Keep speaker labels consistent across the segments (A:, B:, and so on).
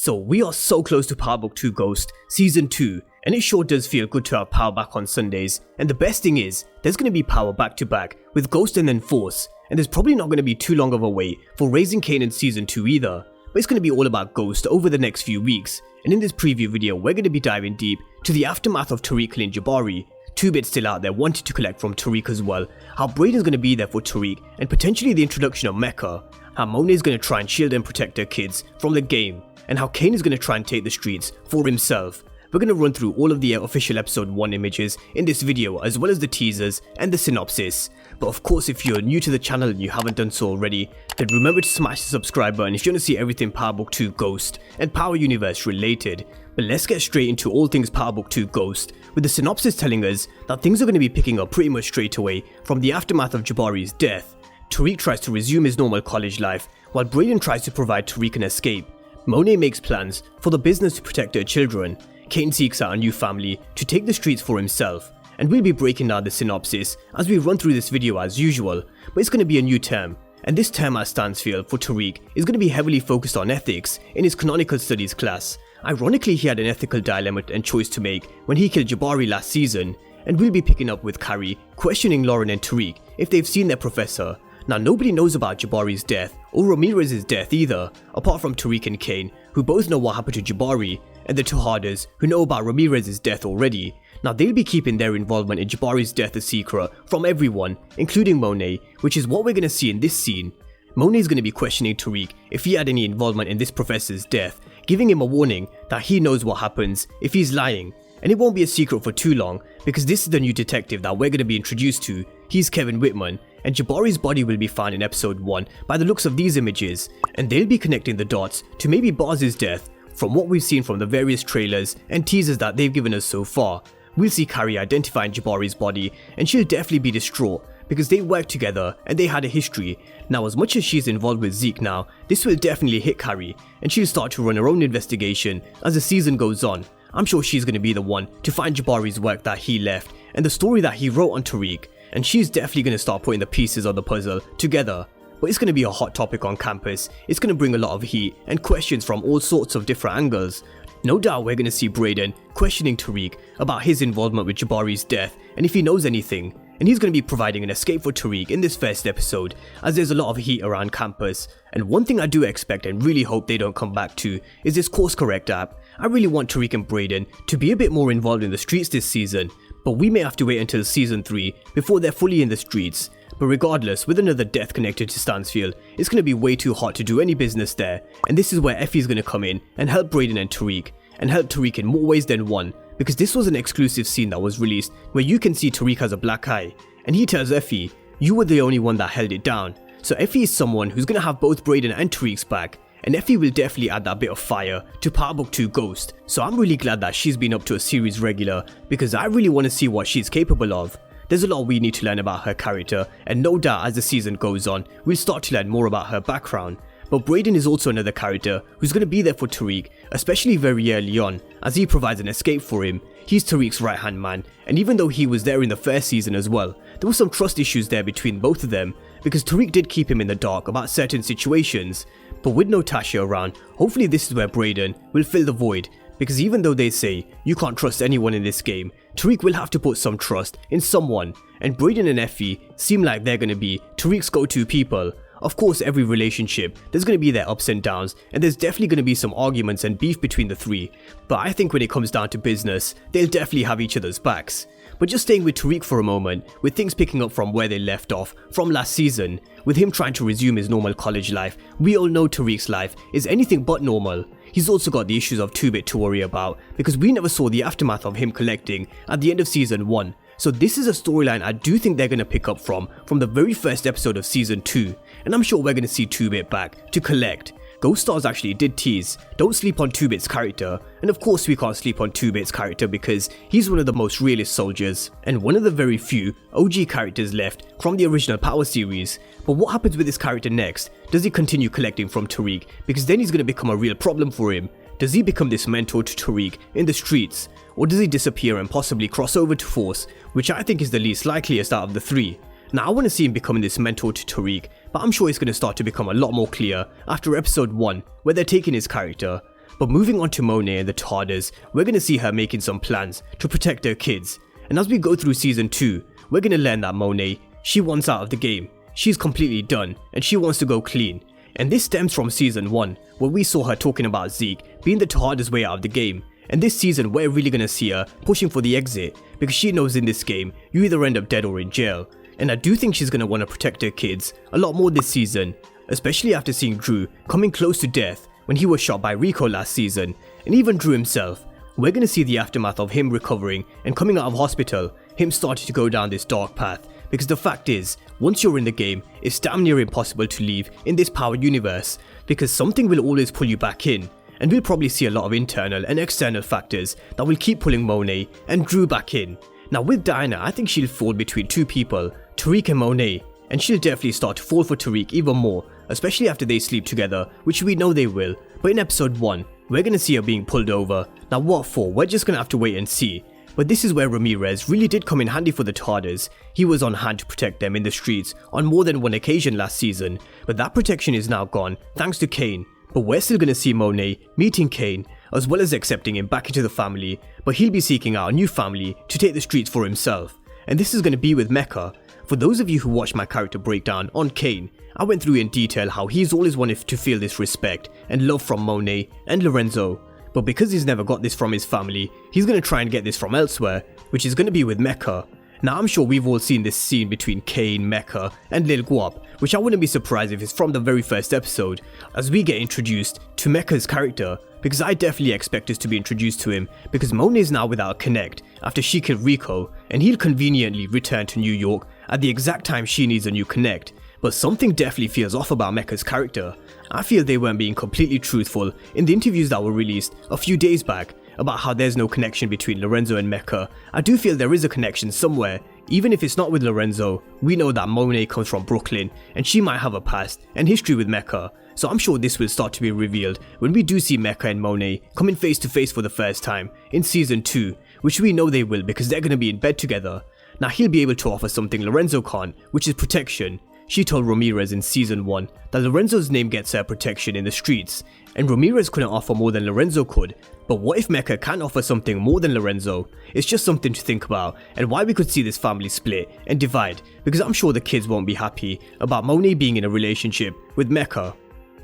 A: So we are so close to Power Book 2 Ghost Season 2, and it sure does feel good to have Power back on Sundays. And the best thing is, there's going to be Power back to back with Ghost and then Force, and there's probably not going to be too long of a wait for Raising Kanan Season 2 either. But it's going to be all about Ghost over the next few weeks, and in this preview video we're going to be diving deep to the aftermath of Tariq killing Jabari, 2-Bit still out there wanting to collect from Tariq as well, how Brayden's going to be there for Tariq, and potentially the introduction of Mecca, how Monet is going to try and shield and protect her kids from the game, and how Kane is going to try and take the streets for himself. We're going to run through all of the official episode 1 images in this video, as well as the teasers and the synopsis. But of course, if you're new to the channel and you haven't done so already, then remember to smash the subscribe button if you want to see everything Power Book 2 Ghost and Power Universe related. But let's get straight into all things Power Book 2 Ghost, with the synopsis telling us that things are going to be picking up pretty much straight away from the aftermath of Jabari's death. Tariq tries to resume his normal college life, while Brayden tries to provide Tariq an escape. Monet makes plans for the business to protect her children. Kane seeks out a new family to take the streets for himself, and we'll be breaking down the synopsis as we run through this video as usual, but it's going to be a new term, and this term at Stansfield for Tariq is going to be heavily focused on ethics in his canonical studies class. Ironically, he had an ethical dilemma and choice to make when he killed Jabari last season, and we'll be picking up with Carrie questioning Lauren and Tariq if they've seen their professor. Now, nobody knows about Jabari's death or Ramirez's death either, apart from Tariq and Kane, who both know what happened to Jabari, and the Tejadas, who know about Ramirez's death already. Now, they'll be keeping their involvement in Jabari's death a secret from everyone, including Monet, which is what we're going to see in this scene. Monet is going to be questioning Tariq if he had any involvement in this professor's death, giving him a warning that he knows what happens if he's lying. And it won't be a secret for too long, because this is the new detective that we're going to be introduced to. He's Kevin Whitman, and Jabari's body will be found in episode 1 by the looks of these images, and they'll be connecting the dots to maybe Barz's death from what we've seen from the various trailers and teasers that they've given us so far. We'll see Carrie identifying Jabari's body, and she'll definitely be distraught because they worked together and they had a history. Now, as much as she's involved with Zeke now, this will definitely hit Carrie, and she'll start to run her own investigation as the season goes on. I'm sure she's going to be the one to find Jabari's work that he left and the story that he wrote on Tariq, and she's definitely going to start putting the pieces of the puzzle together. But it's going to be a hot topic on campus. It's going to bring a lot of heat and questions from all sorts of different angles. No doubt we're going to see Brayden questioning Tariq about his involvement with Jabari's death and if he knows anything, and he's going to be providing an escape for Tariq in this first episode, as there's a lot of heat around campus. And one thing I do expect and really hope they don't come back to is this course correct app. I really want Tariq and Brayden to be a bit more involved in the streets this season, but we may have to wait until season 3 before they're fully in the streets. But regardless, with another death connected to Stansfield, it's going to be way too hot to do any business there, and this is where Effie is going to come in and help Brayden and Tariq, and help Tariq in more ways than one, because this was an exclusive scene that was released where you can see Tariq has a black eye, and he tells Effie, "You were the only one that held it down." So Effie is someone who's going to have both Brayden and Tariq's back, and Effie will definitely add that bit of fire to Power Book 2 Ghost. So I'm really glad that she's been up to a series regular, because I really want to see what she's capable of. There's a lot we need to learn about her character, and no doubt as the season goes on, we'll start to learn more about her background. But Brayden is also another character who's going to be there for Tariq, especially very early on, as he provides an escape for him. He's Tariq's right hand man, and even though he was there in the first season as well, there were some trust issues there between both of them, because Tariq did keep him in the dark about certain situations. But with no Tasha around, hopefully this is where Brayden will fill the void, because even though they say you can't trust anyone in this game, Tariq will have to put some trust in someone, and Brayden and Effie seem like they're going to be Tariq's go-to people. Of course, every relationship, there's going to be their ups and downs, and there's definitely going to be some arguments and beef between the three, but I think when it comes down to business, they'll definitely have each other's backs. But just staying with Tariq for a moment, with things picking up from where they left off from last season, with him trying to resume his normal college life, we all know Tariq's life is anything but normal. He's also got the issues of 2-Bit to worry about, because we never saw the aftermath of him collecting at the end of season 1. So this is a storyline I do think they're going to pick up from the very first episode of season 2, and I'm sure we're going to see 2-Bit back to collect. Ghost Stars actually did tease, don't sleep on 2-Bit's character, and of course we can't sleep on 2-Bit's character because he's one of the most realist soldiers, and one of the very few OG characters left from the original Power series. But what happens with this character next? Does he continue collecting from Tariq? Because then he's going to become a real problem for him. Does he become this mentor to Tariq in the streets? Or does he disappear and possibly cross over to Force, which I think is the least likeliest out of the three? Now I want to see him becoming this mentor to Tariq, but I'm sure it's going to start to become a lot more clear after episode 1, where they're taking his character. But moving on to Monet and the Tejadas, we're gonna see her making some plans to protect her kids. And as we go through season 2, we're gonna learn that Monet, she wants out of the game. She's completely done and she wants to go clean. And this stems from season 1, where we saw her talking about Zeke being the Tejada's way out of the game. And this season we're really gonna see her pushing for the exit, because she knows in this game you either end up dead or in jail. And I do think she's gonna want to protect her kids a lot more this season, especially after seeing Dru coming close to death when he was shot by Rico last season, and even Dru himself. We're gonna see the aftermath of him recovering and coming out of hospital, him starting to go down this dark path, because the fact is, once you're in the game, it's damn near impossible to leave in this power universe, because something will always pull you back in. And we'll probably see a lot of internal and external factors that will keep pulling Monet and Dru back in. Now with Diana, I think she'll fall between two people, Tariq and Monet, and she'll definitely start to fall for Tariq even more, especially after they sleep together, which we know they will. But in episode 1, we're gonna see her being pulled over. Now what for? We're just gonna have to wait and see. But this is where Ramirez really did come in handy for the Tejadas. He was on hand to protect them in the streets on more than one occasion last season, but that protection is now gone thanks to Kane. But we're still gonna see Monet meeting Kane, as well as accepting him back into the family, but he'll be seeking out a new family to take the streets for himself. And this is gonna be with Mecca. For those of you who watched my character breakdown on Kane, I went through in detail how he's always wanted to feel this respect and love from Monet and Lorenzo. But because he's never got this from his family, he's gonna try and get this from elsewhere, which is gonna be with Mecca. Now I'm sure we've all seen this scene between Kane, Mecca and Lil Guap, which I wouldn't be surprised if it's from the very first episode, as we get introduced to Mecca's character, because I definitely expect us to be introduced to him, because Monet is now without a connect after she killed Rico, and he'll conveniently return to New York at the exact time she needs a new connect. But something definitely feels off about Mecca's character. I feel they weren't being completely truthful in the interviews that were released a few days back about how there's no connection between Lorenzo and Mecca. I do feel there is a connection somewhere. Even if it's not with Lorenzo, we know that Monet comes from Brooklyn and she might have a past and history with Mecca. So I'm sure this will start to be revealed when we do see Mecca and Monet coming face to face for the first time in season 2, which we know they will because they're going to be in bed together. Now he'll be able to offer something Lorenzo can't, which is protection. She told Ramirez in season 1 that Lorenzo's name gets her protection in the streets, and Ramirez couldn't offer more than Lorenzo could. But what if Mecca can offer something more than Lorenzo? It's just something to think about, and why we could see this family split and divide, because I'm sure the kids won't be happy about Monet being in a relationship with Mecca.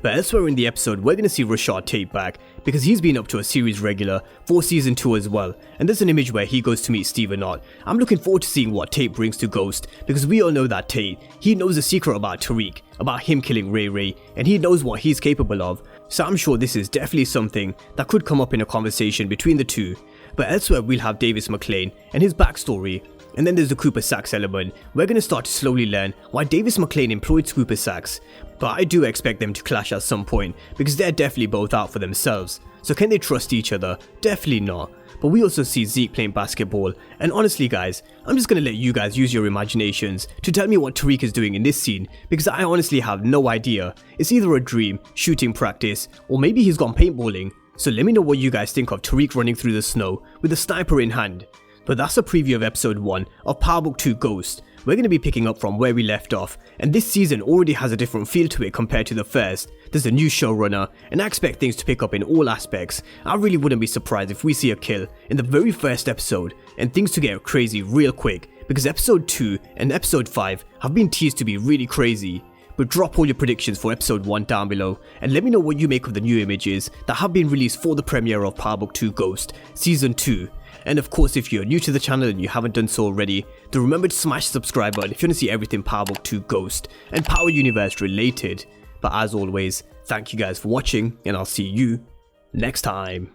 A: But elsewhere in the episode, we're going to see Rashad Tate back, because he's been up to a series regular for season 2 as well, and there's an image where he goes to meet Steven Ott. I'm looking forward to seeing what Tate brings to Ghost, because we all know that Tate, he knows a secret about Tariq, about him killing Ray Ray, and he knows what he's capable of, so I'm sure this is definitely something that could come up in a conversation between the two. But elsewhere we'll have Davis Maclean and his backstory. And then there's the Cooper Saxe element. We're going to start to slowly learn why Davis Maclean employed Cooper Saxe. But I do expect them to clash at some point, because they're definitely both out for themselves. So can they trust each other? Definitely not. But we also see Zeke playing basketball, and honestly guys, I'm just going to let you guys use your imaginations to tell me what Tariq is doing in this scene, because I honestly have no idea. It's either a dream, shooting practice, or maybe he's gone paintballing. So let me know what you guys think of Tariq running through the snow with a sniper in hand. But that's a preview of episode 1 of Power Book 2 Ghost. We're going to be picking up from where we left off, and this season already has a different feel to it compared to the first. There's a new showrunner, and I expect things to pick up in all aspects. I really wouldn't be surprised if we see a kill in the very first episode, and things to get crazy real quick, because episode 2 and episode 5 have been teased to be really crazy. But drop all your predictions for episode 1 down below, and let me know what you make of the new images that have been released for the premiere of Power Book 2 Ghost Season 2. And of course, if you're new to the channel and you haven't done so already, then remember to smash the subscribe button if you want to see everything Power Book 2 Ghost and Power Universe related. But as always, thank you guys for watching, and I'll see you next time.